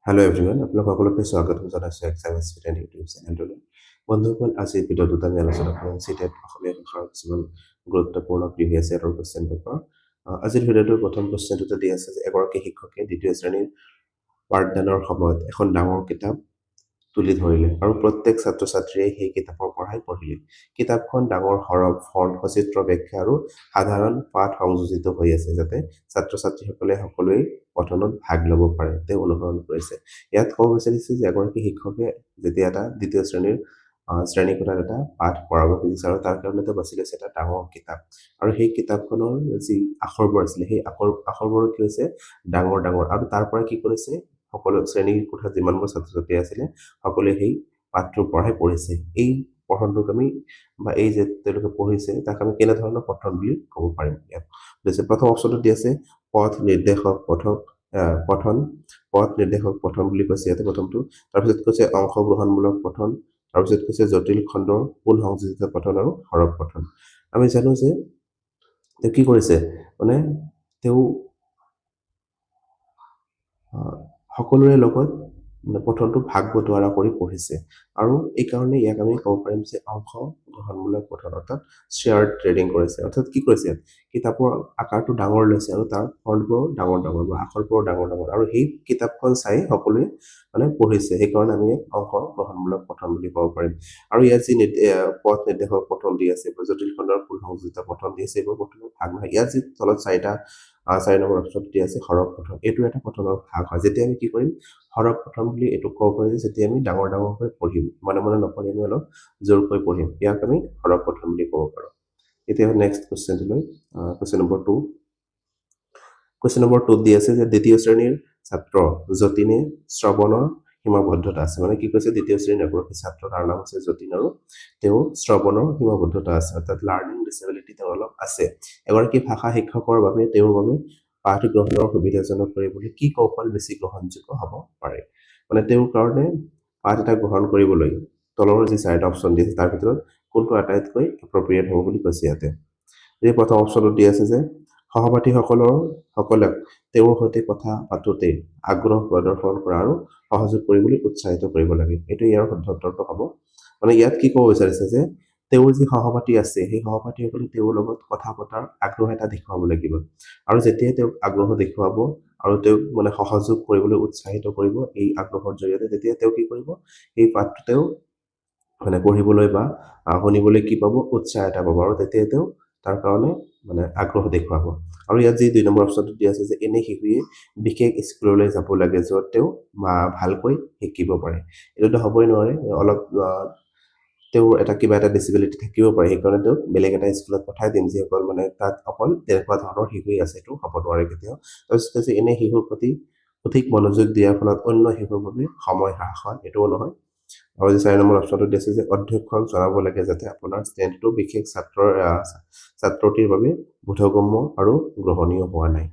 Hello' everyone, আপোনালোক সকলোকে স্বাগতম জনাইছোঁ এক্সাম ষ্টুডেণ্ট ইউটিউব চেনেলটোলৈ। বন্ধুসকল, আজিৰ ভিডিঅ'টোত আমি আলোচনা কৰিম চিটেট অসমীয়া ভাষাৰ কিছুমান গুৰুত্বপূৰ্ণ প্ৰিভিয়াছ ইয়েৰৰ কুৱেশ্যন পেপাৰ। আজিৰ ভিডিঅ'টোৰ প্ৰথম কুৱেশ্যনটোতে দি আছে যে এগৰাকী শিক্ষকে দ্বিতীয় শ্ৰেণীৰ পাঠদানৰ সময়ত এখন ডাঙৰ কিতাপ তুলি ধৰিলে আৰু প্ৰত্যেক ছাত্ৰ ছাত্ৰীয়ে সেই কিতাপৰ পঢ়াই পঢ়িলে। কিতাপখন ডাঙৰ হৰফ, ফন্ট, সচিত্ৰ ব্যাখ্যা আৰু সাধাৰণ পাঠ সংযোজিত হৈ আছে, যাতে ছাত্ৰ ছাত্ৰীসকলে সকলোৱে পঠনত ভাগ ল'ব পাৰে। তেওঁ অনুসৰণ কৰিছে। ইয়াত ক'ব বিচাৰিছে যে এগৰাকী শিক্ষকে যেতিয়া এটা দ্বিতীয় শ্ৰেণীকোঠাত এটা পাঠ পঢ়াব খুজিছে আৰু তাৰ কাৰণে তেওঁ বাছি লৈছে এটা ডাঙৰ কিতাপ, আৰু সেই কিতাপখনৰ যি আখৰবোৰ আছিলে সেই আখৰবোৰ কি হৈছে ডাঙৰ ডাঙৰ, আৰু তাৰ পৰা কি কৰিছে সকলো শ্ৰেণীৰ কোঠাত যিমানবোৰ ছাত্ৰ ছাত্ৰী আছিলে সকলোৱে সেই পাঠটোৰ পঢ়াই পঢ়িছে। এই পঠনটোক আমি বা এই যে তেওঁলোকে পঢ়িছে তাক আমি কেনেধৰণৰ পঠন বুলি ক'ব পাৰিম। ইয়াত প্ৰথম অপশ্যনটো দি আছে পথ নিৰ্দেশক পঠন বুলি কৈছে ইয়াতে প্ৰথমটো। তাৰপিছত কৈছে অংশগ্ৰহণমূলক পঠন, তাৰপিছত কৈছে জটিল খণ্ডৰ পুন সংযোজিত পঠন আৰু সৰল পঠন। আমি জানো যে তেওঁ কি কৰিছে, মানে তেওঁ সকলোৰে লগত পঠনটো ভাগ বতৰা কৰি পঢ়িছে, আৰু এইকাৰণে ইয়াক আমি ক'ব পাৰিম যে অংশগ্ৰহণমূলক পঠন, অৰ্থাৎ শ্বেয়াৰ্ড ট্ৰেডিং কৰিছে। অৰ্থাৎ কি কৰিছে, কিতাপৰ আকাৰটো ডাঙৰ লৈছে আৰু তাৰ ফন্টবোৰো ডাঙৰ ডাঙৰ বা আখৰবোৰো ডাঙৰ ডাঙৰ, আৰু সেই কিতাপখন চাই সকলোৱে পঢ়িছে। সেইকাৰণে আমি ইয়াক অংশগ্ৰহণমূলক পঠন বুলি ক'ব পাৰিম। আৰু ইয়াত যি পথ নিৰ্দেশক পঠন দি আছে, জটিল খণ্ডৰ পুন সংযোজিত পঠন দি আছে, এইবোৰ পঠনৰ ভাগ নহয়। ইয়াত যি তলত 4 নম্বৰ অপশ্যন দি আছে সৰল পঠন, এইটো এটা পঠনৰ ভাগ হয়। যেতিয়া আমি কি কৰিম, সৰল পঠন বুলি এইটো ক'ব পাৰি যে যেতিয়া আমি ডাঙৰ ডাঙৰকৈ পঢ়িম, মনে মনে নপঢ়ি আমি অলপ জোৰকৈ পঢ়িম, ইয়াক আমি সৰল পঠন বুলি ক'ব পাৰোঁ। এতিয়া নেক্সট কুৱেশ্যনটোলৈ, কুৱেশ্যন নম্বৰ 2। কুৱেশ্যন নম্বৰ 2 দি আছে যে দ্বিতীয় শ্ৰেণীৰ ছাত্ৰ যতীনে শ্ৰৱণৰ সীমাবদ্ধতা আছে। মানে কি কৈছে, দ্বিতীয় শ্ৰেণীৰ এগৰাকী ছাত্ৰ, তাৰ নাম হৈছে যতীন, আৰু তেওঁ শ্ৰৱণৰ সীমাবদ্ধতা আছে, অৰ্থাৎ লাৰ্ণিং ডিছেবিলিটি তেওঁৰ অলপ আছে। এগৰাকী ভাষা শিক্ষকৰ বাবে তেওঁৰ বাবে পাঠ গ্ৰহণৰ সুবিধাজনক কৰিবলৈ কি কৌশল বেছি গ্ৰহণযোগ্য হ'ব পাৰে। মানে তেওঁৰ কাৰণে পাঠ এটা গ্ৰহণ কৰিবলৈ তলৰ যি 4টা অপশ্যন দিছে তাৰ ভিতৰত কোনটো আটাইতকৈ এপ্ৰপ্ৰিয়েট হ'ব বুলি কৈছে ইয়াতে। এই প্ৰথম অপশ্যনটো দি আছে যে সহপাঠীসকলক তেওঁৰ সৈতে কথা পাতোতে আগ্ৰহ প্ৰদৰ্শন কৰা আৰু সহযোগ কৰিবলৈ উৎসাহিত কৰিব লাগে। এইটো ইয়াৰ শুদ্ধ উত্তৰটো হ'ব। মানে ইয়াত কি ক'ব বিচাৰিছে যে তেওঁৰ যি সহপাঠী আছে সেই সহপাঠীসকলে তেওঁৰ লগত কথা পতাৰ আগ্ৰহ এটা দেখুৱাব লাগিব, আৰু যেতিয়াই তেওঁক আগ্ৰহ দেখুৱাব আৰু তেওঁক সহযোগ কৰিবলৈ উৎসাহিত কৰিব এই আগ্ৰহৰ জৰিয়তে, তেতিয়া তেওঁ কি কৰিব, এই পাঠটো তেওঁ পঢ়িবলৈ বা শুনিবলৈ কি পাব, উৎসাহ এটা পাব, আৰু তেতিয়া তেওঁ তাৰ কাৰণে আগ্ৰহ দেখুৱাব। আৰু ইয়াত যি 2 নম্বৰ অপশ্যনটো দি আছে যে এনে শিশুৱে বিশেষ স্কুললৈ যাব লাগে য'ত তেওঁ ভালকৈ শিকিব পাৰে। এইটোতো হ'বই নোৱাৰে, অলপ তেওঁৰ কিবা এটা ডিছেবিলিটি থাকিব পাৰে, সেইকাৰণে তেওঁক বেলেগ এটা স্কুলত পঠাই দিম যিসকল তাত অকল তেনেকুৱা ধৰণৰ শিশুৱেই আছে, এইটো হ'ব নোৱাৰে কেতিয়াও। তাৰপিছত হৈছে এনে শিশুৰ প্ৰতি সঠিক মনোযোগ দিয়াৰ ফলত অন্য শিশুৰ বাবে সময় হ্ৰাস হয়, এইটোও নহয়। আৰু যি 4 নম্বৰ অপশ্যনটো দি আছে যে অধ্যক্ষক জনাব লাগে যাতে আপোনাৰ ষ্টেণ্ডটো বিশেষ ছাত্ৰটিৰ বাবে বোধগম্য আৰু গ্ৰহণীয় হোৱা নাই।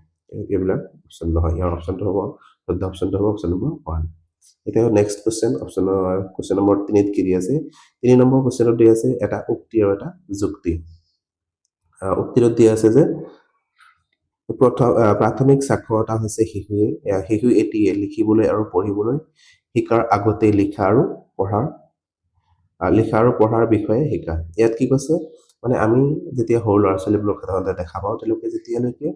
এইবিলাক অপশ্যন নহয়, ইয়াৰ অপশ্যনটো হ'ব শুদ্ধ অপশ্যনটো হ'ব অপশ্যন নম্বৰ 1। এতিয়া নেক্সট কুৱেশ্যন, কুৱেশ্যন নম্বৰ 3ত কি দি আছে, 3 নম্বৰ কুৱেশ্যনত দি আছে এটা উক্তি আৰু এটা যুক্তি। উক্তিটোত দি আছে যে প্ৰাথমিক সাক্ষৰতা হৈছে শিশু এটিয়ে লিখিবলৈ আৰু পঢ়িবলৈ শিকাৰ আগতে লিখা আৰু পঢ়াৰ বিষয়ে শিকা। ইয়াত কি কৈছে, আমি যেতিয়া সৰু ল'ৰা ছোৱালীবোৰক সাধাৰণতে দেখা পাওঁ, তেওঁলোকে যেতিয়ালৈকে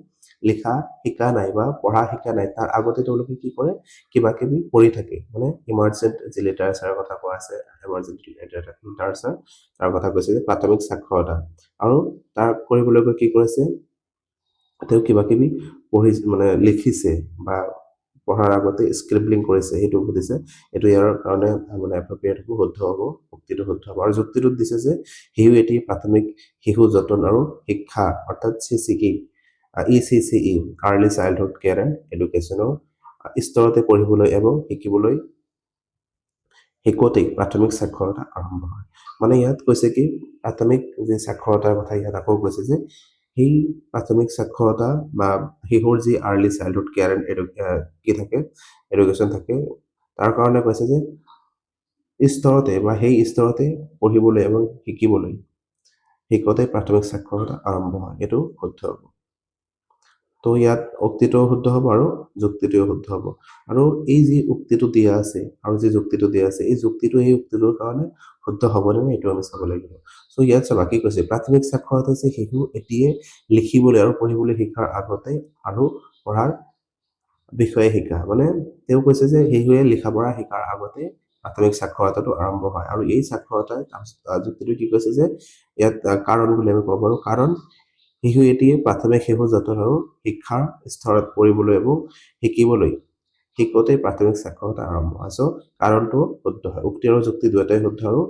লিখা শিকা নাই বা পঢ়া শিকা নাই, তাৰ আগতে তেওঁলোকে কি কৰে, কিবা কিবি পঢ়ি থাকে। ইমাৰ্জেণ্ট যি লিটাৰেচাৰৰ কথা কোৱা আছে, ইমাৰ্জেণ্ট লিটাৰেচাৰ, তাৰ কথা কৈছে যে প্ৰাথমিক সাক্ষৰতা, আৰু তাৰ কৰিবলৈ গৈ কি কৰিছে, তেওঁ কিবা কিবি পঢ়ি লিখিছে বা পঢ়াৰ আগতে স্ক্ৰিবলিং কৰিছে, সেইটো সুধিছে। এইটো ইয়াৰ কাৰণে এপ্ৰপ্ৰিয়েট হ'ব, শুদ্ধ হ'ব, উক্তিটো শুদ্ধ হ'ব। আৰু যুক্তিটোত দিছে যে শিশু এটি প্ৰাথমিক শিশু যতন আৰু শিক্ষা, অৰ্থাৎ ECCE early childhood care and এডুকেশ্যনৰ স্তৰতে পঢ়িবলৈ এবং শিকোঁতেই প্ৰাথমিক সাক্ষৰতা আৰম্ভ হয়। ইয়াত কৈছে কি, প্ৰাথমিক যি সাক্ষৰতাৰ কথা ইয়াত আকৌ কৈছে যে সেই প্ৰাথমিক সাক্ষৰতা বা শিশুৰ যি early childhood care and education থাকে, তাৰ কাৰণে কৈছে যে সেই স্তৰতে পঢ়িবলৈ এবং শিকোঁতে প্ৰাথমিক সাক্ষৰতা আৰম্ভ হয়, এইটো শুদ্ধ হ'ব। তো ইয়াত উক্তিটোও শুদ্ধ হ'ব আৰু যুক্তিটোও শুদ্ধ হ'ব আৰু এই যি উক্তিটো দিয়া আছে আৰু যি যুক্তিটো দিয়া আছে এই যুক্তিটো এই উক্তিটোৰ কাৰণে শুদ্ধ হ'বনে নাই এইটো আমি চাব লাগিব চ' ইয়াত চাবা কি কৈছে প্ৰাথমিক সাক্ষৰতা হৈছে শিশু এটিয়ে লিখিবলৈ আৰু পঢ়িবলৈ শিকাৰ আগতে আৰু পঢ়াৰ বিষয়ে শিকা মানে তেওঁ কৈছে যে শিশুৱে লিখা পঢ়া শিকাৰ আগতে প্ৰাথমিক সাক্ষৰতাটো আৰম্ভ হয় আৰু এই সাক্ষৰতাৰ যুক্তিটো কি কৈছে যে ইয়াত কাৰণ বুলি আমি ক'ব পাৰো কাৰণ শিশু এটিয়ে প্ৰাথমিক শিশু যতন আৰু শিক্ষাৰ স্তৰত পঢ়িবলৈ এবং শিকিবলৈ শিকোঁতে প্ৰাথমিক সাক্ষৰতা আৰম্ভ হয় চ' কাৰণটো শুদ্ধ হয় উক্তি আৰু যুক্তি দুয়োটাই শুদ্ধ আৰু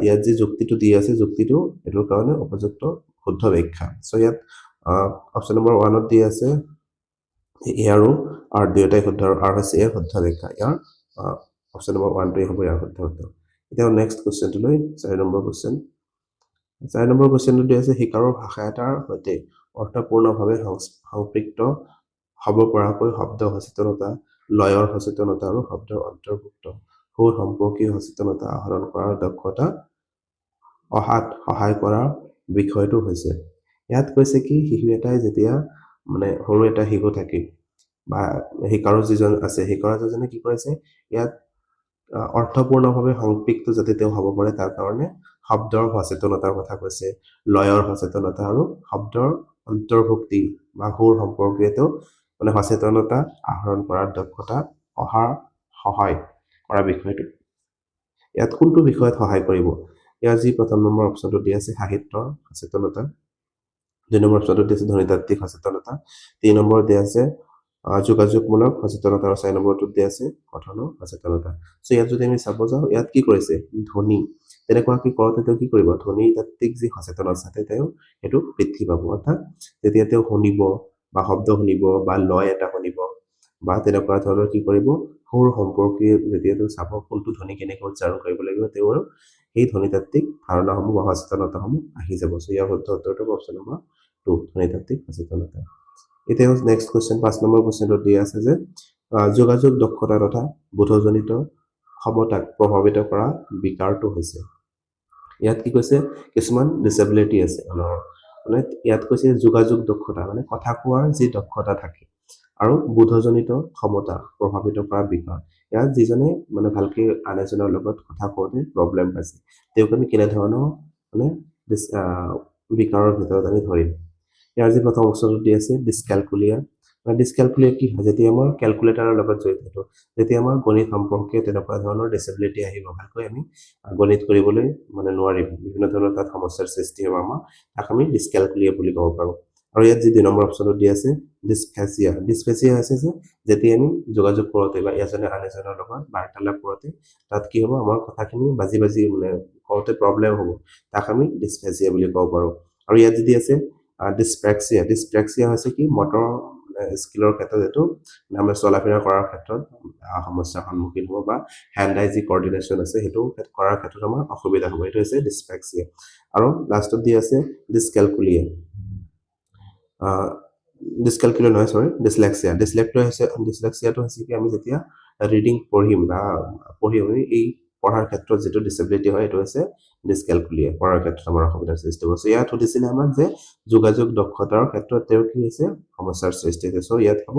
ইয়াত যি যুক্তিটো দি আছে যুক্তিটো এইটোৰ কাৰণে উপযুক্ত শুদ্ধ ব্যাখ্যা চ' ইয়াত অপশ্যন নম্বৰ 1ত দি আছে এ আৰু আৰ দুয়োটাই শুদ্ধ আৰু আৰ হৈছে ইয়াৰ শুদ্ধ ব্যাখ্যা ইয়াৰ অপশ্যন নম্বৰ 1টোৱে হ'ব ইয়াৰ শুদ্ধ উত্তৰ এতিয়া নেক্সট কুৱেশ্যনটোলৈ 4 নম্বৰ কুৱেশ্যন 4 নম্বৰ কুৱেশ্যনটো দি আছে শিকাৰৰ ভাষা এটাৰ সৈতে অৰ্থপূৰ্ণভাৱে সংপৃক্ত হ'ব পৰাকৈ শব্দ সচেতনতা লয়ৰ সচেতনতা আৰু শব্দৰ অন্তৰ্ভুক্ত সুৰ সম্পৰ্কীয় সচেতনতা আহৰণ কৰাৰ দক্ষতা অহাত সহায় কৰা বিষয়টো হৈছে ইয়াত কৈছে কি শিশু এটাই যেতিয়া মানে সৰু এটা শিশু থাকে বা শিকাৰো যিজন আছে শিকাৰজনে কি কৰিছে ইয়াত অৰ্থপূৰ্ণভাৱে সংপৃক্ত যাতে তেওঁ হ'ব পাৰে তাৰ কাৰণে শব্দৰ সচেতনতাৰ কথা কৈছে লয়ৰ সচেতনতা আৰু শব্দৰ অন্তৰ্ভুক্তি বা সুৰ সম্পৰ্কীয় তেওঁ মানে সচেতনতা আহৰণ কৰাৰ দক্ষতা অহাৰ সহায় কৰা বিষয়টো ইয়াত কোনটো বিষয়ত সহায় কৰিব ইয়াৰ যি প্ৰথম নম্বৰ অপশ্যনটো দি আছে সাহিত্যৰ সচেতনতা 2 নম্বৰ অপশ্যনটো দি আছে ধ্বনিতাত্ত্বিক সচেতনতা 3 নম্বৰ দি আছে যোগাযোগমূলক সচেতনতা আৰু 4 নম্বৰটোত দি আছে গঠনৰ সচেতনতা চ' ইয়াত যদি আমি চাব যাওঁ ইয়াত কি কৰিছে ধ্বনি তেনেকুৱাকৈ কৰোঁতে তেওঁ কি কৰিব ধ্বনিতাত্ত্বিক যি সচেতনতা তেওঁ সেইটো বৃদ্ধি পাব অৰ্থাৎ যেতিয়া তেওঁ শুনিব বা শব্দ শুনিব বা লয় এটা শুনিব বা তেনেকুৱা ধৰণৰ কি কৰিব সুৰ সম্পৰ্কীয় যেতিয়া তেওঁ চাব কোনটো ধ্বনি কেনেকৈ উচ্চাৰণ কৰিব লাগিব তেওঁৰ এই ধ্বনিতাত্ত্বিক ধাৰণাসমূহ বা সচেতনতাসমূহ আহি যাব চ' ইয়াৰ শুদ্ধ উত্তৰটো অপশ্যন নম্বৰ 2 ধ্বনিতাত্ত্বিক সচেতনতা এতিয়া নেক্সট কুৱেশ্যন 5 নম্বৰ কুৱেশ্যনটোত দিয়া আছে যে যোগাযোগ দক্ষতা তথা বোধজনিত ক্ষমতাক প্ৰভাৱিত কৰা বিকাৰটো হৈছে ইয়াত কি কৈছে কিছুমান ডিছেবিলিটি আছে মানে ইয়াত কৈছে যোগাযোগ দক্ষতা মানে কথা কোৱাৰ যি দক্ষতা থাকে আৰু বোধজনিত ক্ষমতা প্ৰভাৱিত কৰা বিকাৰ ইয়াত যিজনে মানে ভালকে আন এজনৰ লগত কথা কওঁতে প্ৰব্লেম পাইছে তেওঁক আমি কেনেধৰণৰ মানে বিকাৰৰ ভিতৰত আমি ধৰিম ইয়াৰ যি প্ৰথম অপশ্যনটো দি আছে ডিছকেলকুলিয়া ডিছকেলকুলিয়া কি হয় যেতিয়া আমাৰ কেলকুলেটাৰৰ লগত জড়িত যেতিয়া আমাৰ গণিত সম্পৰ্কীয় তেনেকুৱা ধৰণৰ ডিছেবিলিটি আহিব ভালকৈ আমি গণিত কৰিবলৈ মানে নোৱাৰিম বিভিন্ন ধৰণৰ তাত সমস্যাৰ সৃষ্টি হ'ব আমাৰ তাক আমি ডিছকেলকুলিয়া বুলি ক'ব পাৰোঁ আৰু ইয়াত যি 2 নম্বৰ অপশ্যনটো দি আছে ডিছফেচিয়া হৈছে যে যেতিয়া আমি যোগাযোগ কৰোঁতে বা এজনে আন এজনৰ লগত বাৰ্তালাপ কৰোঁতে তাত কি হ'ব আমাৰ কথাখিনি বাজি মানে কওঁতে প্ৰব্লেম হ'ব তাক আমি ডিছফেচিয়া বুলি ক'ব পাৰোঁ আৰু ইয়াত যদি আছে ডিছপ্ৰেক্সিয়া হৈছে কি মটৰ স্কিলৰ ক্ষেত্ৰত এইটো আমি চলা ফিৰা কৰাৰ ক্ষেত্ৰত সমস্যাৰ সন্মুখীন হ'ব বা হেণ্ড আই যি কৰ্ডিনেশ্যন আছে সেইটো কৰাৰ ক্ষেত্ৰত আমাৰ অসুবিধা হ'ব এইটো হৈছে ডিছপ্ৰেক্সিয়া আৰু লাষ্টত দি আছে ডিছকেলকুলিয়া ডিছকেলকুলিয়া নহয় চৰি ডিছলেক্সিয়াটো হৈছে কি আমি যেতিয়া ৰিডিং পঢ়িম বা পঢ়িম এই পঢ়াৰ ক্ষেত্ৰত যিটো ডিছেবিলিটি হয় এইটো হৈছে ডিছকেলকুলিয়া পঢ়াৰ ক্ষেত্ৰত আমাৰ অসুবিধাৰ সৃষ্টি হ'ব চ' ইয়াত সুধিছিলে আমাক যে যোগাযোগ দক্ষতাৰ ক্ষেত্ৰত তেওঁৰ কি হৈছে সমস্যাৰ সৃষ্টি হৈছে চ' ইয়াত হ'ব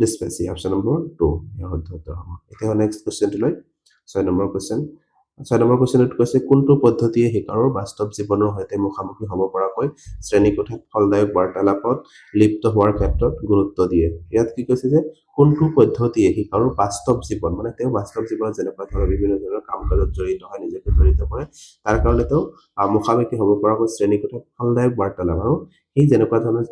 ডিছপেচিয়া অপশ্যন নম্বৰ 2 ইয়াৰ শুদ্ধ উত্তৰ হ'ব এতিয়া নেক্সট কুৱেশ্যনটোলৈ 6 নম্বৰ কুৱেশ্যন 6 নম্বৰ কুৱেশ্যনত কৈছে কোনটো পদ্ধতিয়ে শিকাৰৰ বাস্তৱ জীৱনৰ সৈতে মুখামুখি হ'ব পৰাকৈ শ্ৰেণীকোঠাত ফলদায়ক বাৰ্তালাপত লিপ্ত হোৱাৰ ক্ষেত্ৰত গুৰুত্ব দিয়ে ইয়াত কি কৈছে যে কোনটো পদ্ধতিয়ে শিকাৰৰ বাস্তৱ জীৱন মানে তেওঁ বাস্তৱ জীৱনত যেনেকুৱা ধৰণৰ বিভিন্ন ধৰণৰ কাম কাজত জড়িত হয় নিজকে জড়িত কৰে তাৰ কাৰণে তেওঁ মুখামুখি হ'ব পৰাকৈ শ্ৰেণীকোঠাত ফলদায়ক বাৰ্তালাপ আৰু সেই যেনেকুৱা ধৰণৰ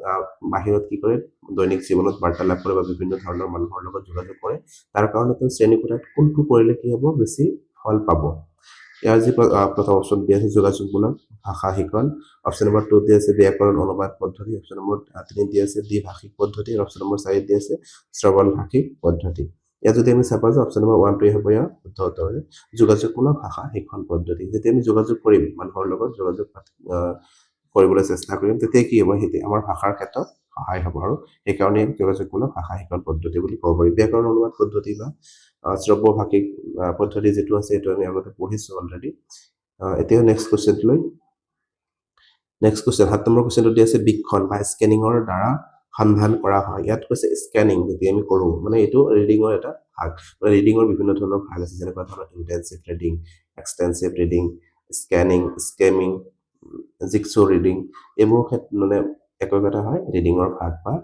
বাহিৰত কি কৰে দৈনিক জীৱনত বাৰ্তালাপ কৰে বা বিভিন্ন ধৰণৰ মানুহৰ লগত যোগাযোগ কৰে তাৰ কাৰণে তেওঁ শ্ৰেণীকোঠাত কোনটো কৰিলে কি হ'ব বেছি ফল পাব ইয়াৰ যি প্ৰথম অপশ্যন দি আছে যোগাযোগমূলক ভাষা শিকন অপশ্যন নম্বৰ 2 দি আছে ব্যাকৰণ অনুবাদ পদ্ধতি অপশ্যন নম্বৰ 3 দি আছে দ্বিভাষিক পদ্ধতি আৰু অপশ্যন নম্বৰ 4 দি আছে শ্ৰৱণ ভাষিক পদ্ধতি ইয়াত যদি আমি চাব যাওঁ অপশ্যন নম্বৰ 1 টোৱে হ'ব ইয়াৰ শুদ্ধ উত্তৰ যোগাযোগমূলক ভাষা শিক্ষণ পদ্ধতি যেতিয়া আমি যোগাযোগ কৰিম মানুহৰ লগত যোগাযোগ কৰিবলৈ চেষ্টা কৰিম তেতিয়া কি হ'ব সেইটো আমাৰ ভাষাৰ ক্ষেত্ৰত সহায় হ'ব আৰু সেইকাৰণে যোগাযোগমূলক ভাষা শিক্ষণ পদ্ধতি বুলি ক'ব পাৰি ব্যাকৰণ অনুবাদ পদ্ধতি বা শ্ৰব্য ভাষিক পদ্ধতি যেটো আছে এটো আমি আগতে পঢ়িছো অলৰেডি এতিয়া নেক্সট কুৱেশ্যনটোলৈ নেক্সট কুৱেশ্যন 7 নম্বৰ কুৱেশ্যনটো দি আছে বিক্ষণ বা স্কেনিঙৰ দ্বাৰা সন্ধান কৰা হয় ইয়াত কৈছে স্কেনিং যেতিয়া আমি কৰোঁ মানে এইটো ৰিডিঙৰ এটা ভাগ মানে ৰিডিঙৰ বিভিন্ন ধৰণৰ ভাগ আছে যেনেকুৱা ধৰণৰ intensive reading extensive reading scanning skimming jigsaw reading এইবোৰ ক্ষেত্ৰত মানে একতা হয় ৰিডিঙৰ ভাগ বা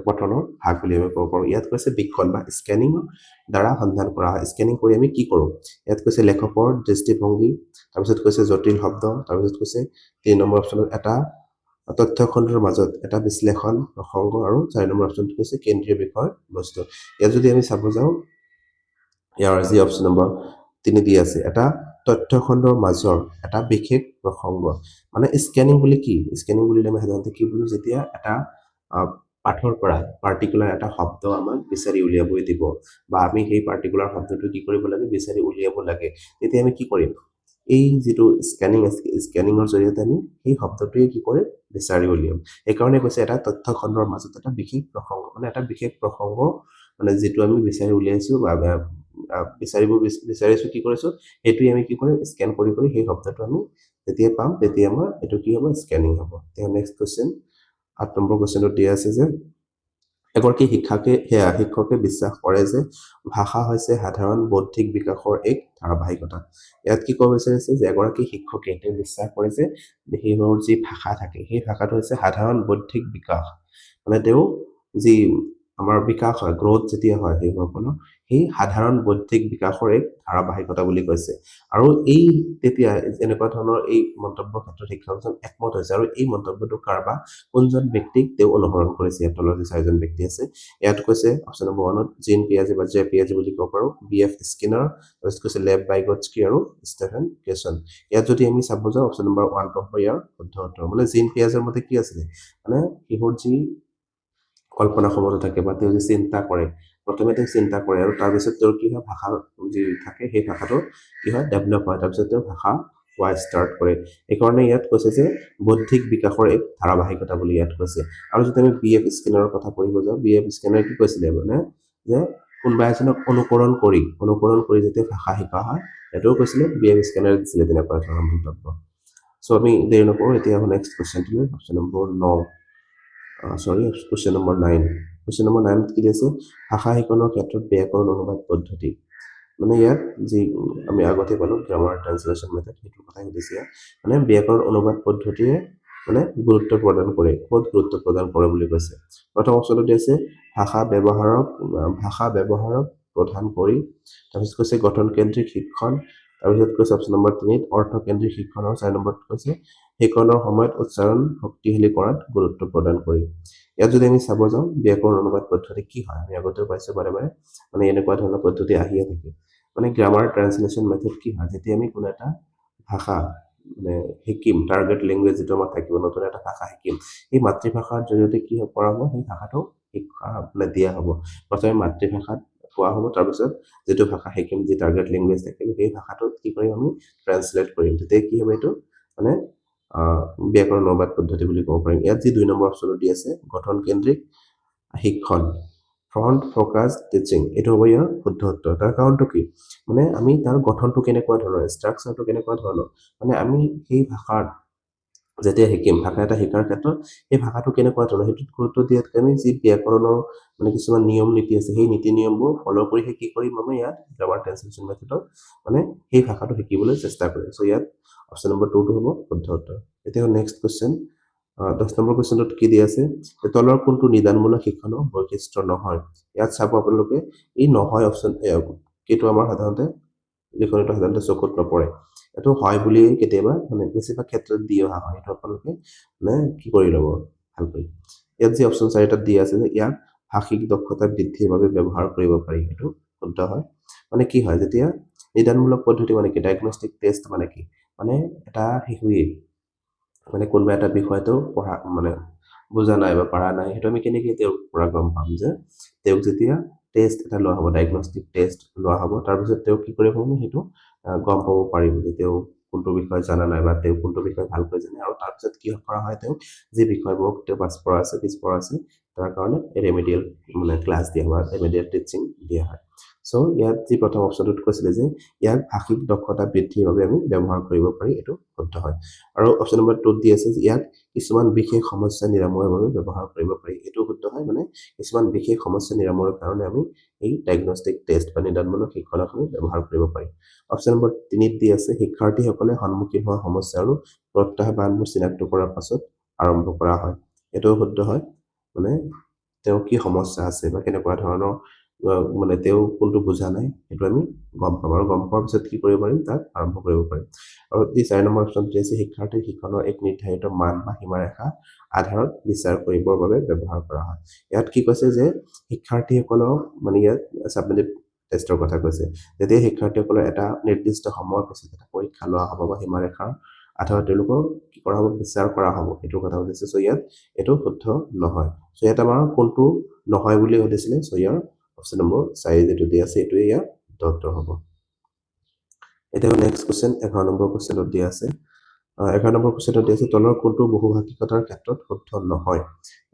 পঠনৰ ভাগ বুলি আমি ক'ব পাৰোঁ ইয়াত কৈছে বীক্ষণ বা স্কেনিং দ্বাৰা সন্ধান কৰা হয় স্কেনিং কৰি আমি কি কৰোঁ ইয়াত কৈছে লেখকৰ দৃষ্টিভংগী তাৰপিছত কৈছে জটিল শব্দ তাৰপিছত কৈছে 3 নম্বৰ অপশ্যনত এটা তথ্যখণ্ডৰ মাজত এটা বিশ্লেষণ প্ৰসংগ আৰু 4 নম্বৰ অপশ্যনটো কৈছে কেন্দ্ৰীয় বিষয় বস্তু ইয়াত যদি আমি চাব যাওঁ ইয়াৰ যি অপশ্যন নম্বৰ 3 দি আছে এটা তথ্যখণ্ডৰ মাজৰ এটা বিশেষ প্ৰসংগ মানে স্কেনিং বুলি কি স্কেনিং বুলিলে আমি সাধাৰণতে কি বুজো যেতিয়া এটা পাঠৰ পৰা পাৰ্টিকুলাৰ এটা শব্দ আমাক বিচাৰি উলিয়াবই দিব বা আমি সেই পাৰ্টিকুলাৰ শব্দটো কি কৰিব লাগে বিচাৰি উলিয়াব লাগে তেতিয়া আমি কি কৰিম এই যিটো স্কেনিং স্কেনিঙৰ জৰিয়তে আমি সেই শব্দটোৱে কি কৰিম বিচাৰি উলিয়াম এইকাৰণে কৈছে এটা তথ্যখণ্ডৰ মাজত এটা বিশেষ প্ৰসংগ মানে এটা বিশেষ প্ৰসংগ মানে যিটো আমি বিচাৰি উলিয়াইছো বা বিচাৰিছো কি কৰিছো সেইটোৱে আমি কি কৰিম স্কেন কৰি কৰি সেই শব্দটো আমি যেতিয়া পাম তেতিয়া আমাৰ এইটো কি হ'ব স্কেনিং হ'ব তেতিয়া নেক্সট কোৱেশ্চন 8 নম্বৰ কোৱেশ্চনটো দিয়া আছে যে এগৰাকী শিক্ষকে বিশ্বাস কৰে যে ভাষা হৈছে সাধাৰণ বৌদ্ধিক বিকাশৰ এক ধাৰাবাহিকতা ইয়াত কি ক'ব বিচাৰিছে যে এগৰাকী শিক্ষকে তেওঁ বিশ্বাস কৰে যে সেইবোৰ যি ভাষা থাকে সেই ভাষাটো হৈছে সাধাৰণ বৌদ্ধিক বিকাশ মানে তেওঁ যি আমাৰ বিকাশ হয় গ্ৰোথ যেতিয়া হয় সেইসকলৰ সেই সাধাৰণ বৌদ্ধিক বিকাশৰ এক ধাৰাবাহিকতা বুলি কৈছে আৰু এই তেতিয়া এনেকুৱা ধৰণৰ এই মন্তব্যৰ ক্ষেত্ৰত শিক্ষকজন একমত হৈছে আৰু এই মন্তব্যটো কাৰবা কোনজন ব্যক্তিক তেওঁ অনুসৰণ কৰিছে ইয়াত তলত 4জন ব্যক্তি আছে ইয়াত কৈছে অপশ্যন নম্বৰ 1ত জিন পিয়াজে বা জে পিয়াজে বুলি ক'ব পাৰোঁ BF স্কিনাৰ তাৰপিছত কৈছে লেভ বাইগটস্কি আৰু ষ্টেফেন কেছন ইয়াত যদি আমি চাব যাওঁ অপশ্যন নম্বৰ 1টো হ'ব ইয়াৰ শুদ্ধ উত্তৰ মানে জিন পিয়াজৰ মতে কি আছিলে মানে শিশুৰ যি কল্পনা ক্ষমতা থাকে বা তেওঁ যে চিন্তা কৰে প্ৰথমে তেওঁ চিন্তা কৰে আৰু তাৰপিছত তেওঁৰ কি হয় ভাষা যি থাকে সেই ভাষাটো কি হয় ডেভেলপ হয় তাৰপিছত তেওঁ ভাষা কোৱা ষ্টাৰ্ট কৰে এইকাৰণে ইয়াত কৈছে যে বৌদ্ধিক বিকাশৰ এক ধাৰাবাহিকতা বুলি ইয়াত কৈছে আৰু যদি আমি BF স্কেনাৰৰ কথা পঢ়িব যাওঁ BF স্কেনাৰ কি কৈছিলে মানে যে কোনোবা এজনক অনুকৰণ কৰি যেতিয়া ভাষা শিকা হয় এইটোও কৈছিলে BF স্কেনাৰ দিছিলে তেনেকুৱা ধৰণৰ মন্তব্য চ' আমি দেৰি নকৰোঁ এতিয়া নেক্সট কুৱেশ্যনটো option number 9 question number 9 question number 9 কি দিছে ভাষা শিকনৰ ক্ষেত্ৰত ব্যাকৰণ অনুবাদ পদ্ধতি মানে ইয়াত যি আমি আগতে পালো গ্ৰামাৰ ট্ৰান্সলেচন মেথড সেইটো কথা দিছে মানে ব্যাকৰণ অনুবাদ পদ্ধতিয়ে মানে গুৰুত্ব প্ৰদান কৰে বহুত গুৰুত্ব প্ৰদান কৰে বুলি কৈছে প্ৰথম অপশ্যনটো দিছে ভাষা ব্যৱহাৰক প্ৰধান কৰি তাৰপিছত কৈছে গঠন কেন্দ্ৰিক শিক্ষণ তাৰপিছত কৈছে অপশ্যন নম্বৰ 3 অৰ্থ কেন্দ্ৰিক শিক্ষণ আৰু 4 নম্বৰত কৈছে শিক্ষণৰ সময়ত উচ্চাৰণ শক্তিশালী কৰাত গুৰুত্ব প্ৰদান কৰি ইয়াত যদি আমি চাব যাওঁ ব্যাকৰণ অনুবাদ পদ্ধতি কি হয় আমি আগতেও পাইছো বাৰে বাৰে মানে এনেকুৱা ধৰণৰ পদ্ধতি আহিয়ে থাকে মানে গ্ৰামাৰ ট্ৰান্সলেচন মেথড কি হয় যেতিয়া আমি কোনো এটা ভাষা মানে শিকিম টাৰ্গেট লেংগুৱেজ যিটো আমাৰ থাকিব নতুন এটা ভাষা শিকিম এই মাতৃভাষাৰ জৰিয়তে কি কৰা হ'ব সেই ভাষাটো শিক্ষা মানে দিয়া হ'ব প্ৰথমে মাতৃভাষাত কোৱা হ'ব তাৰপিছত যিটো ভাষা শিকিম যি টাৰ্গেট লেংগুৱেজ থাকিব সেই ভাষাটোত কি কৰিম আমি ট্ৰান্সলেট কৰিম তেতিয়া কি হ'ব এইটো মানে ব্যাকৰণ অনুবাদ পদ্ধতি বুলি ক'ব পাৰিম ইয়াত যি 2 নম্বৰ অপশ্যনটো দি আছে গঠন কেন্দ্ৰিক শিক্ষণ ফ্ৰণ্ট ফ'কাছ টিচিং এইটো হ'ব ইয়াৰ শুদ্ধ উত্তৰ তাৰ কাৰণটো কি মানে আমি তাৰ গঠনটো কেনেকুৱা ধৰণৰ ষ্ট্ৰাকচাৰটো কেনেকুৱা ধৰণৰ মানে আমি সেই ভাষাৰ যেতিয়া শিকিম ভাষা এটা শিকাৰ ক্ষেত্ৰত এই ভাষাটো কেনেকুৱা ধৰণৰ সেইটোত গুৰুত্ব দিয়াতকৈ আমি যি ব্যাকৰণৰ মানে কিছুমান নিয়ম নীতি আছে সেই নীতি নিয়মবোৰ ফ'ল' কৰি কি কৰিম আমি ইয়াত গ্ৰামাৰ ট্ৰান্সলেচন মেথডত মানে সেই ভাষাটো শিকিবলৈ চেষ্টা কৰিম চ' ইয়াত অপশ্যন নম্বৰ 2টো হ'ব শুদ্ধ উত্তৰ এতিয়া নেক্সট কুৱেশ্যন 10 নম্বৰ কুৱেশ্যনটোত কি দি আছে তলৰ কোনটো নিদানমূলক শিক্ষণৰ বৈশিষ্ট্য নহয় ইয়াত চাব আপোনালোকে এই নহয় অপশ্যন এইটো আমাৰ সাধাৰণতে লিখনিটো সাধাৰণতে চকুত নপৰে এইটো হয় বুলি কেতিয়াবা মানে বেছিভাগ ক্ষেত্ৰত দি অহা হয় এইটো আপোনালোকে মানে কি কৰি ল'ব ভালকৈ ইয়াত যি অপশ্যন 4টাত দি আছে যে ইয়াক ভাষিক দক্ষতা বৃদ্ধিৰ বাবে ব্যৱহাৰ কৰিব পাৰি এইটো শুদ্ধ হয় মানে কি হয় যেতিয়া নিদানমূলক পদ্ধতি মানে কি ডায়াগনষ্টিক টেষ্ট মানে কি মানে এটা শিশুৱে মানে কোনোবা এটা বিষয়টো পঢ়া মানে বুজা নাই বা পাৰা নাই সেইটো আমি কেনেকৈ তেওঁৰ পৰা গম পাম যে তেওঁক যেতিয়া টেষ্ট এটা লোৱা হ'ব ডায়াগনষ্টিক টেষ্ট লোৱা হ'ব তাৰপিছত তেওঁ কি কৰিব আমি সেইটো গম পাব পাৰিম যে তেওঁ কোনটো বিষয় জানা নাই বা তেওঁ কোনটো বিষয় ভালকৈ জানে আৰু তাৰপিছত কি কৰা হয় তেওঁ যি বিষয়বোৰ তেওঁ পিছপৰা আছে তাৰ কাৰণে ৰেমেডিয়েল মানে ক্লাছ দিয়া হয় ৰেমেডিয়েল টিচিং দিয়া হয় সো ইয়াত যি প্ৰথম অপশ্যনটোত কৈছিলে যে ইয়াক ভাষিক দক্ষতা বৃদ্ধিৰ বাবে আমি ব্যৱহাৰ কৰিব পাৰি, এইটো শুদ্ধ হয়। আৰু অপশ্যন নম্বৰ 2 দি আছে যে ইয়াক কিছুমান বিশেষ সমস্যা নিৰাময়ৰ বাবে ব্যৱহাৰ কৰিব পাৰি, এইটো শুদ্ধ হয়। মানে কিছুমান বিশেষ সমস্যা নিৰাময়ৰ কাৰণে আমি এই ডায়েগনষ্টিক টেষ্ট বা নিদানমূলক শিক্ষণক আমি ব্যৱহাৰ কৰিব পাৰি। অপশ্যন নম্বৰ 3 দি আছে শিক্ষাৰ্থীসকলে সন্মুখীন হোৱা সমস্যা আৰু প্ৰত্যাহ্বানবোৰ চিনাক্ত কৰাৰ পাছত আৰম্ভ কৰা হয়, এইটো শুদ্ধ হয়। মানে তেওঁ কি সমস্যা আছে বা কেনেকুৱা ধৰণৰ মানে তেওঁ কোনটো বুজা নাই সেইটো আমি গম পাম, আৰু গম পোৱাৰ পিছত কি কৰিব পাৰিম, তাক আৰম্ভ কৰিব পাৰিম। আৰু এই 4 নম্বৰ অপশ্যনটো আছে শিক্ষাৰ্থীৰ শিক্ষণৰ এক নিৰ্ধাৰিত মান বা সীমাৰেখা আধাৰত বিচাৰ কৰিবৰ বাবে ব্যৱহাৰ কৰা হয়। ইয়াত কি কৈছে যে শিক্ষাৰ্থীসকলক মানে ইয়াত ছাবমিটেড টেষ্টৰ কথা কৈছে, যেতিয়া শিক্ষাৰ্থীসকলৰ এটা নিৰ্দিষ্ট সময়ৰ পিছত এটা পৰীক্ষা লোৱা হ'ব বা সীমাৰেখাৰ আধাৰত তেওঁলোকক কি কৰা হ'ব, বিচাৰ কৰা হ'ব, এইটোৰ কথা কৈছে। চ' ইয়াত এইটো শুদ্ধ নহয়। চ' ইয়াত আমাৰ কোনটো নহয় বুলি সুধিছিলে, চ' ইয়াৰ অপশ্যন নম্বৰ 4 যিটো দি আছে এইটোৱে ইয়াৰ উত্তৰ হ'ব। এতিয়া নেক্সট কুৱেশ্যন 11 নম্বৰ কুৱেশ্যনত দিয়া আছে 11 নম্বৰ কুৱেশ্যনত দিয়া আছে তলৰ কোনটো বহুভাষিকতাৰ ক্ষেত্ৰত শুদ্ধ নহয়,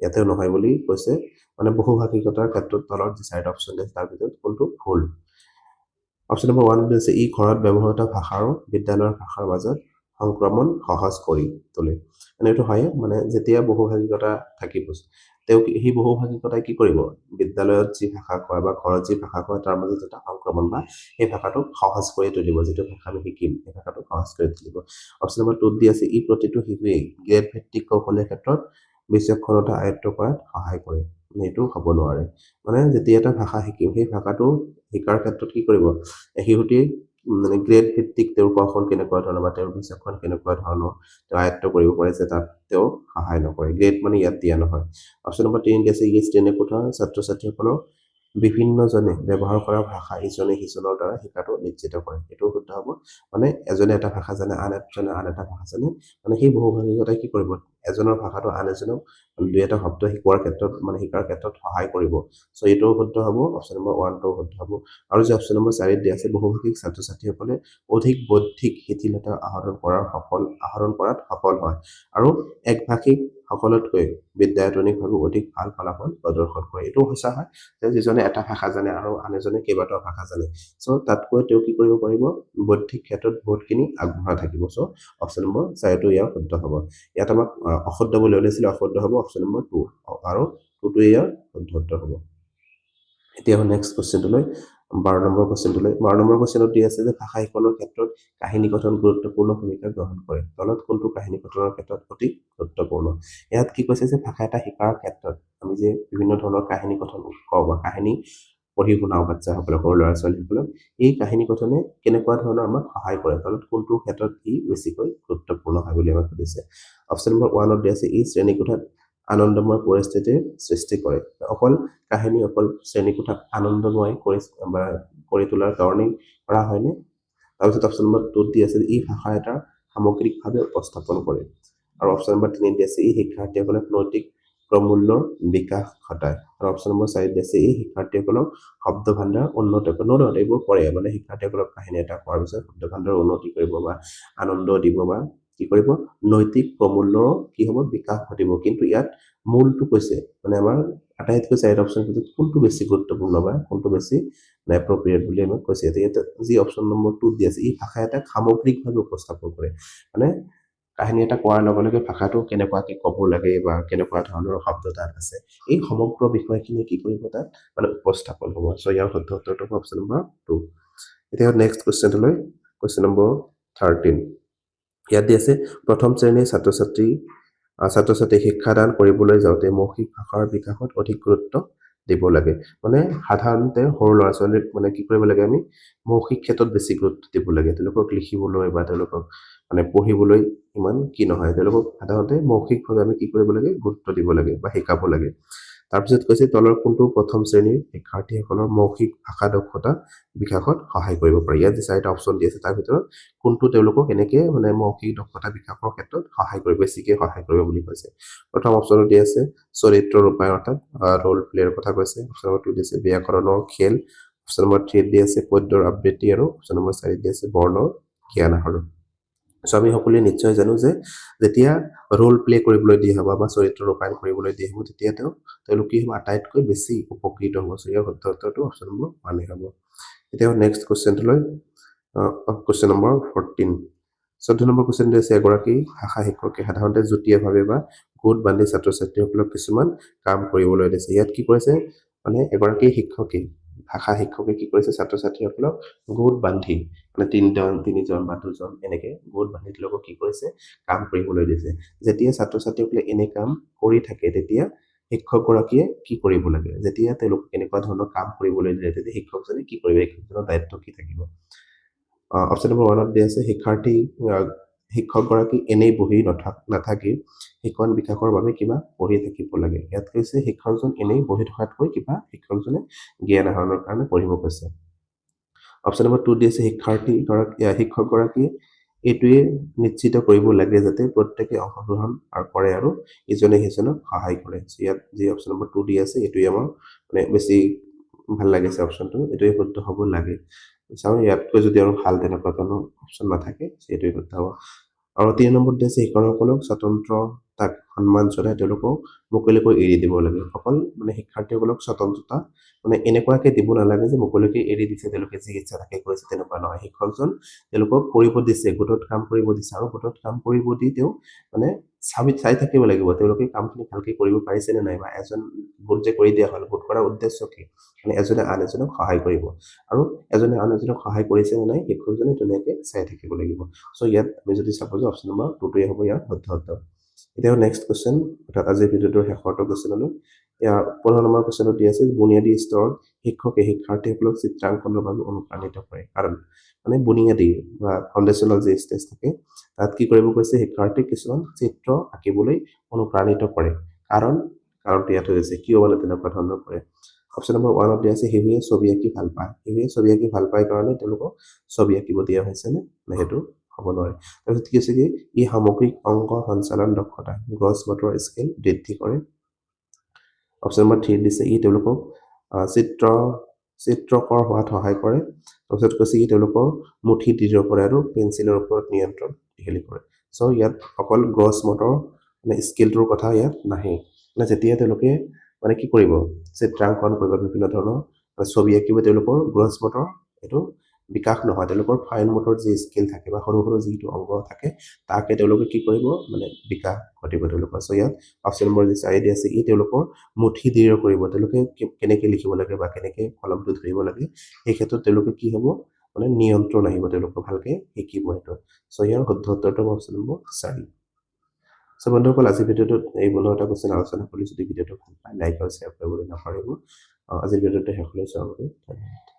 ইয়াতেও নহয় বুলি কৈছে। মানে বহুভাষিকতাৰ ক্ষেত্ৰত তলৰ যি 4টা অপশ্যন আছে তাৰ ভিতৰত কোনটো ভুল। অপশ্যন নম্বৰ 1 দি আছে ই ঘৰত ব্যৱহৃত ভাষা আৰু বিদ্যালয়ৰ ভাষাৰ মাজত সংক্ৰমণ সহজ কৰি তোলে। মানে এইটো হয়, মানে যেতিয়া বহুভাষিকতা থাকিব তেওঁ সেই বহুভাষিকতাই কি কৰিব, বিদ্যালয়ত যি ভাষা কয় বা ঘৰত যি ভাষা কয় তাৰ মাজত এটা সংক্ৰমণ বা সেই ভাষাটোক সহজ কৰি তুলিব, যিটো ভাষা আমি শিকিম সেই ভাষাটোক সহজ কৰি তুলিব। অপশ্যন নম্বৰ 2 দি আছে ই প্ৰতিটো শিশুৱেই গ্ৰেড ভিত্তিক কৌশলৰ ক্ষেত্ৰত বিচক্ষণতা আয়ত্ব কৰাত সহায় কৰে, এইটো হ'ব নোৱাৰে। মানে যেতিয়া এটা ভাষা শিকিম সেই ভাষাটো শিকাৰ ক্ষেত্ৰত কি কৰিব, শিশুটিয়ে মানে গ্ৰেড ভিত্তিক তেওঁৰ কৌশল কেনেকুৱা ধৰণৰ বা তেওঁৰ বিচক্ষণ কেনেকুৱা ধৰণৰ তেওঁ আয়ত্ব কৰিব পাৰিছে তাত তেওঁ সহায় নকৰে, গ্ৰেড মানে ইয়াত দিয়া নহয়। অপশ্যন নম্বৰ 3 দি আছে ই শ্ৰেণীকোঠাৰ ছাত্ৰ ছাত্ৰীসকলক বিভিন্নজনে ব্যৱহাৰ কৰা ভাষা ইজনে সিজনৰ দ্বাৰা শিকাটো নিশ্চিত কৰে, এইটো শুদ্ধ হ'ব। মানে এজনে এটা ভাষা জানে আন এজনে আন এটা ভাষা জানে, মানে সেই বহুভাষিকতাই কি কৰিব, এজনৰ ভাষাটো আন এজনক দুই এটা শব্দ শিকোৱাৰ ক্ষেত্ৰত মানে শিকাৰ ক্ষেত্ৰত সহায় কৰিব। চ' এইটোও শুদ্ধ হ'ব, অপশ্যন নম্বৰ 1টোও শুদ্ধ হ'ব। আৰু যে অপশ্যন নম্বৰ 4 দিয়া আছে বহুভাষিক ছাত্ৰ ছাত্ৰীসকলে অধিক বৌদ্ধিক শিথিলতা আহৰণ কৰাত সফল হয় আৰু একভাষিক সকলোতকৈ বিদ্যায়তনিকভাৱে অধিক ভাল ফলাফল প্ৰদৰ্শন কৰে, এইটো সঁচা হয় যে যিজনে এটা ভাষা জানে আৰু আন এজনে কেইবাটাও ভাষা জানে, চ' তাতকৈ তেওঁ কি কৰিব পাৰিব, বৌদ্ধিক ক্ষেত্ৰত বহুতখিনি আগবঢ়া থাকিব। চ' অপশ্যন নম্বৰ 4টো ইয়াৰ শুদ্ধ হ'ব। ইয়াত আমাক অশুদ্ধ বুলি ওলাইছিলে, অশুদ্ধ হ'ব অপশ্যন নম্বৰ 2 আৰু 2টো ইয়াৰ শুদ্ধ উত্তৰ হ'ব। এতিয়া নেক্সট কুৱেশ্যনটোলৈ 12 নম্বৰ কুৱেশ্যনটোলৈ 12 নম্বৰ কুৱেশ্যনত দি আছে যে ভাষা শিকণৰ ক্ষেত্ৰত কাহিনী গঠন গুৰুত্বপূৰ্ণ ভূমিকা গ্ৰহণ কৰে, তলত কোনটো কাহিনী গঠনৰ ক্ষেত্ৰত অতি গুৰুত্বপূৰ্ণ। ইয়াত কি কৈছে যে ভাষা এটা শিকাৰ ক্ষেত্ৰত আমি যে বিভিন্ন ধৰণৰ কাহিনী গঠন কওঁ বা কাহিনী পঢ়ি শুনাও বাচ্চাসকলক, সৰু ল'ৰা ছোৱালীসকলক, এই কাহিনী গঠনে কেনেকুৱা ধৰণৰ আমাক সহায় কৰে, তলত কোনটো ক্ষেত্ৰত ই বেছিকৈ গুৰুত্বপূৰ্ণ হয় বুলি আমাক সুধিছে। অপশ্যন নম্বৰ 1ত দি আছে ই শ্ৰেণীকোঠাত আনন্দময় পৰিস্থিতিৰ সৃষ্টি কৰে, অকল কাহিনী অকল শ্ৰেণীকোঠাত আনন্দময় কৰি তোলাৰ কাৰণেই কৰা হয়নে। তাৰপিছত অপশ্যন নম্বৰ 2ত দি আছে ই ভাষা এটা সামগ্ৰিকভাৱে উপস্থাপন কৰে, আৰু অপশ্যন নম্বৰ 3 দি আছে ই শিক্ষাৰ্থীসকলক নৈতিক প্ৰমূল্যৰ বিকাশ ঘটায়, আৰু অপশ্যন নম্বৰ 4 দি আছে ই শিক্ষাৰ্থীসকলক শব্দ ভাণ্ডাৰ উন্নত কৰে, এইবোৰ কৰে মানে শিক্ষাৰ্থীসকলক কাহিনী এটা কোৱাৰ পিছত শব্দ ভাণ্ডাৰ উন্নতি কৰিব বা আনন্দ দিব বা কি কৰিব, নৈতিক প্ৰমূল্যৰ কি হ'ব, বিকাশ ঘটিব। কিন্তু ইয়াত মূলটো কৈছে মানে আমাৰ আটাইতকৈ 4টা অপশ্যনৰ ভিতৰত কোনটো বেছি গুৰুত্বপূৰ্ণ বা কোনটো বেছি এপ্ৰপ্ৰিয়েট বুলি আমাক কৈছে। ইয়াত যি অপশ্যন নম্বৰ 2 দি আছে ই ভাষা এটা সামগ্ৰিকভাৱে উপস্থাপন কৰে, মানে কাহিনী এটা কোৱাৰ লগে লগে ভাষাটো কেনেকুৱাকে ক'ব লাগে বা কেনেকুৱা ধৰণৰ শব্দ তাত আছে, এই সমগ্ৰ বিষয়খিনি কি কৰিব তাত মানে উপস্থাপন হ'ব। চ' ইয়াৰ শুদ্ধ উত্তৰটো হ'ব অপশ্যন নম্বৰ 2। এতিয়া নেক্সট কুৱেশ্যনটোলৈ কুৱেশ্যন নম্বৰ 13। ইয়াত দি আছে প্ৰথম শ্ৰেণীৰ ছাত্ৰ ছাত্ৰীক শিক্ষাদান কৰিবলৈ যাওঁতে মৌখিক ভাষাৰ বিকাশত অধিক গুৰুত্ব দিব লাগে। মানে সাধাৰণতে সৰু ল'ৰা ছোৱালীক মানে কি কৰিব লাগে, আমি মৌখিক ক্ষেত্ৰত বেছি গুৰুত্ব দিব লাগে, তেওঁলোকক লিখিবলৈ বা তেওঁলোকক মানে পঢ়িবলৈ ইমান কি নহয়, তেওঁলোকক সাধাৰণতে মৌখিকভাৱে আমি কি কৰিব লাগে, গুৰুত্ব দিব লাগে বা শিকাব লাগে। তাৰপিছত কৈছে তলৰ কোনটো প্ৰথম শ্ৰেণীৰ শিক্ষাৰ্থীসকলৰ মৌখিক ভাষা দক্ষতা বিকাশত সহায় কৰিব পাৰে। ইয়াত যে 4টা অপশ্যন দি আছে তাৰ ভিতৰত কোনটো তেওঁলোকক এনেকে মানে মৌখিক দক্ষতা বিকাশৰ ক্ষেত্ৰত সহায় কৰিব, বেছিকে সহায় কৰিব বুলি কৈছে। প্ৰথম অপশ্যনত দি আছে চৰিত্ৰ ৰূপায়ণ, অৰ্থাৎ ৰোল প্লেৰ কথা কৈছে। অপশ্যন নম্বৰ 2 দি আছে ব্যাকৰণৰ খেল, অপশ্যন নম্বৰ 3 দি আছে পদ্যৰ আবৃত্তি, আৰু অপশ্যন নম্বৰ 4 দি আছে বৰ্ণৰ জ্ঞান আহৰণ। চ' আমি সকলোৱে নিশ্চয় জানো যে যেতিয়া ৰোল প্লে কৰিবলৈ দিয়া হ'ব বা চৰিত্ৰ ৰূপায়ণ কৰিবলৈ দিয়া হ'ব তেতিয়া তেওঁলোক কি হ'ব আটাইতকৈ বেছি উপকৃত হ'ব। চ' ইয়াৰ শুদ্ধ উত্তৰটো অপশ্যন নম্বৰ 1 হ'ব। এতিয়া নেক্সট কুৱেশ্যনটোলৈ কুৱেশ্যন নম্বৰ 14 14 নম্বৰ কুৱেশ্যনটো আছে এগৰাকী ভাষা শিক্ষকে সাধাৰণতে যুটীয়াভাৱে বা গোট বান্ধি ছাত্ৰ ছাত্ৰীসকলক কিছুমান কাম কৰিবলৈ দিছে। ইয়াত কি কৰিছে মানে এগৰাকী শিক্ষকে ভাষা শিক্ষকে কি কৰিছে ছাত্ৰ ছাত্ৰীসকলক গোট বান্ধি মানে তিনিজন বা দুজন এনেকে গোট বান্ধি তেওঁলোকক কি কৰিছে কাম কৰিবলৈ দিছে। যেতিয়া ছাত্ৰ ছাত্ৰীসকলে এনে কাম কৰি থাকে তেতিয়া শিক্ষকগৰাকীয়ে কি কৰিব লাগে যেতিয়া তেওঁলোক এনেকুৱা ধৰণৰ কাম কৰিবলৈ দিলে তেতিয়া শিক্ষকজনে কি কৰিব শিক্ষকজনৰ দায়িত্ব কি থাকিব। অপশ্যন নম্বৰ 1 দিয়া আছে শিক্ষকগৰাকী এনেই বহি নাথাকি শিক্ষণ বিকাশৰ বাবে কিবা পঢ়ি থাকিব লাগে। ইয়াত কৈছে শিক্ষকজন এনেই বহি থকাতকৈ কিবা শিক্ষকজনে জ্ঞান আহৰণৰ কাৰণে পঢ়িব কৈছে। অপশ্যন নম্বৰ 2 দি আছে শিক্ষকগৰাকীয়ে এইটোৱে নিশ্চিত কৰিব লাগে যাতে প্ৰত্যেকে অংশগ্ৰহণ কৰে আৰু ইজনে সিজনক সহায় কৰে। ইয়াত যি অপশ্যন নম্বৰ 2 দি আছে এইটোৱে আমাৰ মানে বেছি ভাল লাগিছে অপশ্যনটো, এইটোৱে শুদ্ধ হ'ব লাগে। চাওঁ ইয়াতকৈ যদি আৰু ভাল তেনেকুৱা কোনো অপশ্যন নাথাকে সেইটোৱে শুদ্ধ হ'ব। আৰু 3 নম্বৰ দি আছে শিক্ষকসকলক স্বতন্ত্ৰতাক সন্মান জনাই তেওঁলোকক মুকলিকৈ এৰি দিব লাগে। অকল মানে শিক্ষাৰ্থীসকলক স্বতন্ত্ৰতা মানে এনেকুৱাকে দিব নালাগে যে মুকলিকৈ এৰি দিছে তেওঁলোকে যি ইচ্ছা তাকে কৰিছে তেনেকুৱা নহয়। শিক্ষকজন তেওঁলোকক কৰিব দিছে, গোটত কাম কৰিব দিছে আৰু গোটত কাম কৰিব দি তেওঁ মানে চাই থাকিব লাগিব তেওঁলোকে কামখিনি ভালকে কৰিব পাৰিছে নে নাই বা এজন গোট যে কৰি দিয়া হ'ল গোট কৰাৰ উদ্দেশ্য কি মানে এজনে আন এজনক সহায় কৰিব আৰু এজনে আন এজনক সহায় কৰিছে নে নাই শিক্ষকজনে ধুনীয়াকে চাই থাকিব লাগিব। চ' ইয়াত আমি যদি চাব যে অপশ্যন নম্বৰ 2টোৱে হ'ব ইয়াৰ শুদ্ধ উত্তৰ। এতিয়া নেক্সট কুৱেশ্যন অৰ্থাৎ আজিৰ ভিডিঅ'টোৰ শেষৰটো কুৱেশ্যনলৈ ইয়াৰ 15 নম্বৰ কুৱেশ্যনটো দি আছে বুনিয়াদী স্তৰত শিক্ষকে শিক্ষাৰ্থীসকলক চিত্ৰাংকনৰ বাবে অনুপ্ৰাণিত কৰে। কাৰণ মানে বুনিয়াদী বা ফাউণ্ডেশ্যনেল যি ষ্টেজ থাকে তাত কি কৰিব কৈছে শিক্ষাৰ্থীক কিছুমান চিত্ৰ আঁকিবলৈ অনুপ্ৰাণিত কৰে। কাৰণটো ইয়াত হৈ আছে কিয় মানে তেনেকুৱা ধৰণৰ কৰে। অপশ্যন নম্বৰ 1 দিয়া আছে শিশুৱে ছবি আঁকি ভাল পায়। শিশুৱে ছবি আঁকি ভাল পায় কাৰণে তেওঁলোকক ছবি আঁকিব দিয়া হৈছেনে সেইটো হ'ব নোৱাৰে। তাৰপিছত কি আছে কি ই সামগ্ৰিক অংক সঞ্চালন দক্ষতা গ্ৰছ মটৰ স্কিল বৃদ্ধি কৰে। অপশ্যন নম্বৰ 3 দিছে ই তেওঁলোকক চিত্ৰকৰ হোৱাত সহায় কৰে। তাৰপিছত কৈছে ই তেওঁলোকৰ মুঠি দৃঢ় কৰে আৰু পেঞ্চিলৰ ওপৰত নিয়ন্ত্ৰণ শক্তিশালী কৰে। চ' ইয়াত অকল গ্ৰছ মটৰ মানে স্কিলটোৰ কথা ইয়াত নাহে। মানে যেতিয়া তেওঁলোকে মানে কি কৰিব চিত্ৰাংকন কৰিব বিভিন্ন ধৰণৰ ছবি আঁকিব তেওঁলোকৰ গ্ৰছ মটৰ এইটো বিকাশ নহয়, তেওঁলোকৰ ফাইন মটৰ যি স্কিল থাকে বা সৰু সৰু যিটো অংগ থাকে তাকে তেওঁলোকে কি কৰিব মানে বিকাশ ঘটিব তেওঁলোকৰ। চ' ইয়াত অপশ্যন নম্বৰ যি 4 আছে ই তেওঁলোকৰ মুঠি দৃঢ় কৰিব। তেওঁলোকে কেনেকে লিখিব লাগে বা কেনেকে কলমটো ধৰিব লাগে এই ক্ষেত্ৰত তেওঁলোকে কি হ'ব মানে নিয়ন্ত্ৰণ আহিব তেওঁলোকে ভালকে শিকিব সেইটো। চ' ইয়াৰ শুদ্ধ উত্তৰটো অপশ্যন নম্বৰ 4। চ' বন্ধুসকল আজিৰ ভিডিঅ'টোত এই 15টা কুৱেশ্যন আলোচনা কৰি যদি ভিডিঅ'টো ভাল পায় লাইক আৰু শ্বেয়াৰ কৰিবলৈ নাপাহৰিব। আজিৰ ভিডিঅ'টো শেষলৈ চোৱাৰ বাবে ধন্যবাদ।